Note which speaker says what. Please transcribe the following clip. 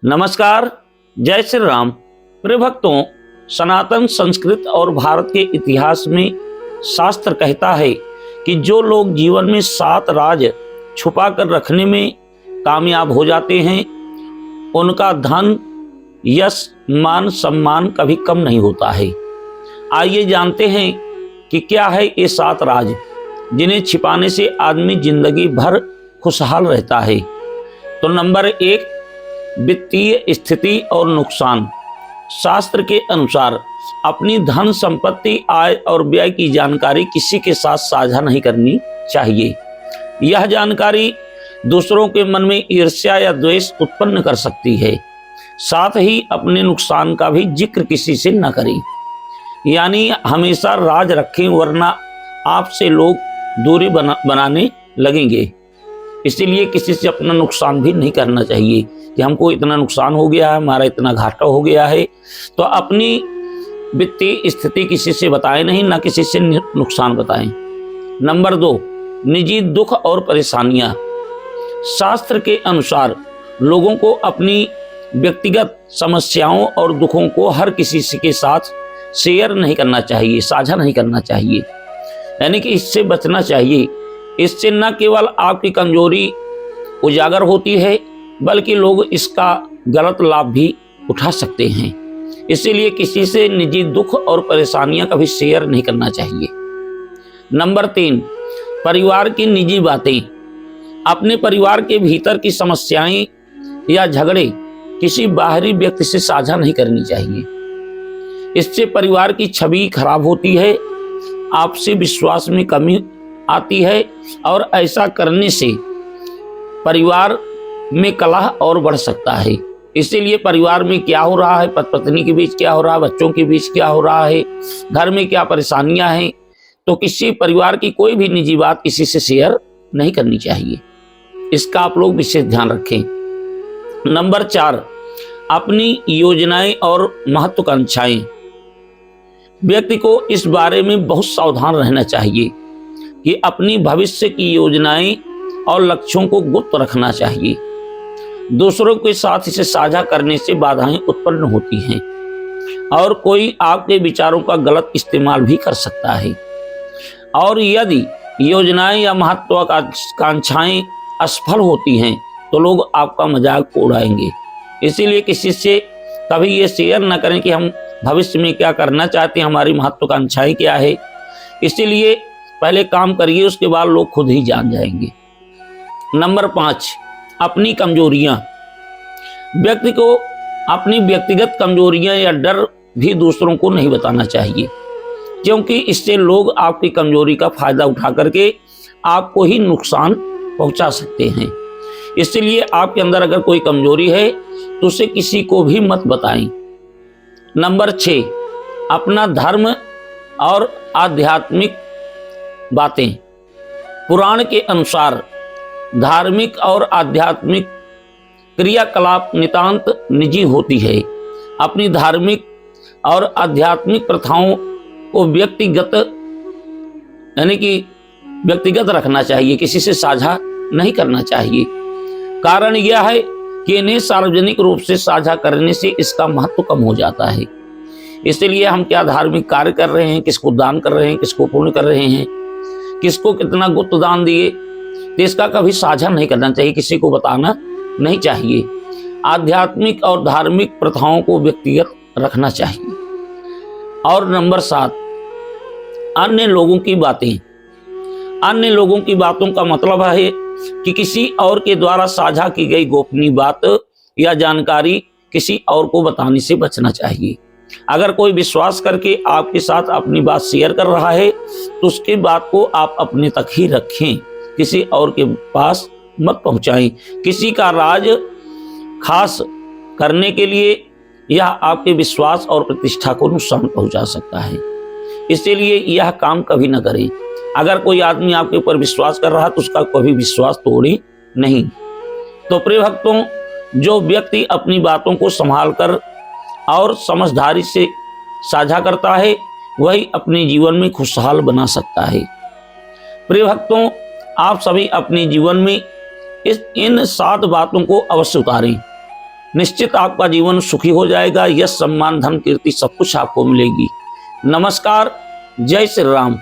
Speaker 1: नमस्कार, जय श्री राम। प्रिय भक्तों, सनातन संस्कृत और भारत के इतिहास में शास्त्र कहता है कि जो लोग जीवन में 7 राज छुपा कर रखने में कामयाब हो जाते हैं, उनका धन, यश, मान, सम्मान कभी कम नहीं होता है। आइए जानते हैं कि क्या है ये 7 राज जिन्हें छिपाने से आदमी जिंदगी भर खुशहाल रहता है। तो नंबर 1, वित्तीय स्थिति और नुकसान। शास्त्र के अनुसार अपनी धन संपत्ति, आय और व्यय की जानकारी किसी के साथ साझा नहीं करनी चाहिए। यह जानकारी दूसरों के मन में ईर्ष्या या द्वेष उत्पन्न कर सकती है। साथ ही अपने नुकसान का भी जिक्र किसी से न करें, यानी हमेशा राज रखें, वरना आपसे लोग दूरी बनाने लगेंगे। इसीलिए किसी से अपना नुकसान भी नहीं करना चाहिए कि हमको इतना नुकसान हो गया है, हमारा इतना घाटा हो गया है। तो अपनी वित्तीय स्थिति किसी से बताएं नहीं, ना किसी से नुकसान बताएं। नंबर 2, निजी दुख और परेशानियां। शास्त्र के अनुसार लोगों को अपनी व्यक्तिगत समस्याओं और दुखों को हर किसी के साथ शेयर नहीं करना चाहिए, साझा नहीं करना चाहिए, यानी कि इससे बचना चाहिए। इससे न केवल आपकी कमजोरी उजागर होती है, बल्कि लोग इसका गलत लाभ भी उठा सकते हैं। इसीलिए किसी से निजी दुख और परेशानियां कभी शेयर नहीं करना चाहिए। नंबर 3, परिवार की निजी बातें। अपने परिवार के भीतर की समस्याएं या झगड़े किसी बाहरी व्यक्ति से साझा नहीं करनी चाहिए। इससे परिवार की छवि खराब होती है, आपसी विश्वास में कमी आती है और ऐसा करने से परिवार में कलह और बढ़ सकता है। इसीलिए परिवार में क्या हो रहा है, पति पत्नी के बीच क्या हो रहा है, बच्चों के बीच क्या हो रहा है, घर में क्या परेशानियां हैं, तो किसी परिवार की कोई भी निजी बात किसी से शेयर नहीं करनी चाहिए। इसका आप लोग विशेष ध्यान रखें। नंबर 4, अपनी योजनाएं और महत्वाकांक्षाएं। व्यक्ति को इस बारे में बहुत सावधान रहना चाहिए कि अपनी भविष्य की योजनाएं और लक्ष्यों को गुप्त रखना चाहिए। दूसरों के साथ इसे साझा करने से बाधाएं उत्पन्न होती हैं और कोई आपके विचारों का गलत इस्तेमाल भी कर सकता है। और यदि योजनाएं या महत्वाकांक्षाएं असफल होती हैं तो लोग आपका मजाक उड़ाएंगे। इसीलिए किसी से कभी ये शेयर न करें कि हम भविष्य में क्या करना चाहते हैं, हमारी महत्वाकांक्षाएं क्या है। इसीलिए पहले काम करिए, उसके बाद लोग खुद ही जान जाएंगे। नंबर 5, अपनी कमजोरियां। व्यक्ति को अपनी व्यक्तिगत कमजोरियां या डर भी दूसरों को नहीं बताना चाहिए, क्योंकि इससे लोग आपकी कमजोरी का फायदा उठा करके आपको ही नुकसान पहुंचा सकते हैं। इसलिए आपके अंदर अगर कोई कमजोरी है तो उसे किसी को भी मत बताएं। नंबर 6, अपना धर्म और आध्यात्मिक बातें। पुराण के अनुसार धार्मिक और आध्यात्मिक क्रियाकलाप नितांत निजी होती है। अपनी धार्मिक और आध्यात्मिक प्रथाओं को व्यक्तिगत रखना चाहिए, किसी से साझा नहीं करना चाहिए। कारण यह है कि इन्हें सार्वजनिक रूप से साझा करने से इसका महत्व कम हो जाता है। इसलिए हम क्या धार्मिक कार्य कर रहे हैं, किसको दान कर रहे हैं, किसको पुण्य कर रहे हैं, किसको कितना गुप्त दान दिए, तो इसका कभी साझा नहीं करना चाहिए, किसी को बताना नहीं चाहिए। आध्यात्मिक और धार्मिक प्रथाओं को व्यक्तिगत रखना चाहिए। और नंबर 7, अन्य लोगों की बातें। अन्य लोगों की बातों का मतलब है कि किसी और के द्वारा साझा की गई गोपनीय बात या जानकारी किसी और को बताने से बचना चाहिए। अगर कोई विश्वास करके आपके साथ अपनी बात शेयर कर रहा है तो उसकी बात को आप अपने तक ही रखें, किसी और के पास मत पहुंचाएं। किसी का राज खास करने के लिए यह आपके विश्वास और प्रतिष्ठा को नुकसान पहुंचा सकता है। इसीलिए यह काम कभी न करें। अगर कोई आदमी आपके ऊपर विश्वास कर रहा है तो उसका कभी विश्वास तोड़े नहीं। तो प्रिय भक्तों, जो व्यक्ति अपनी बातों को संभाल कर और समझदारी से साझा करता है, वही अपने जीवन में खुशहाल बना सकता है। प्रिय भक्तों, आप सभी अपने जीवन में इन 7 बातों को अवश्य उतारें। निश्चित आपका जीवन सुखी हो जाएगा। यश, सम्मान, धन, कीर्ति सब कुछ आपको मिलेगी। नमस्कार। जय श्री राम।